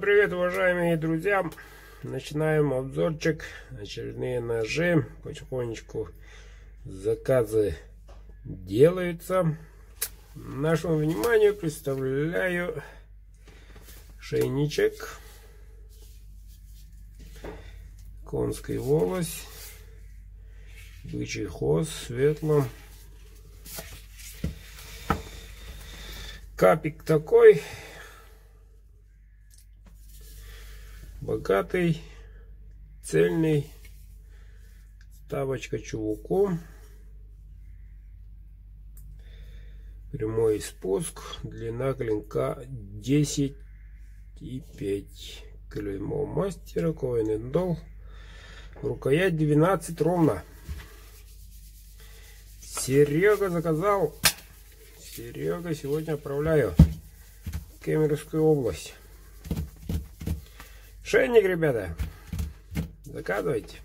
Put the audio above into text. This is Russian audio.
привет, уважаемые друзья! Начинаем обзорчик. Очередные ножи. Потихонечку заказы делаются. Нашему вниманию представляю шейничек. Конский волос. Бычий хвост, светло. Капик такой. Богатый, цельный, ставочка чулком, прямой спуск, длина клинка 10,5, клеймо мастера, Coin & Doll, рукоять 12 ровно. Серега заказал. Серега сегодня отправляю в Кемеровскую область. Шейник, ребята, заказывайте.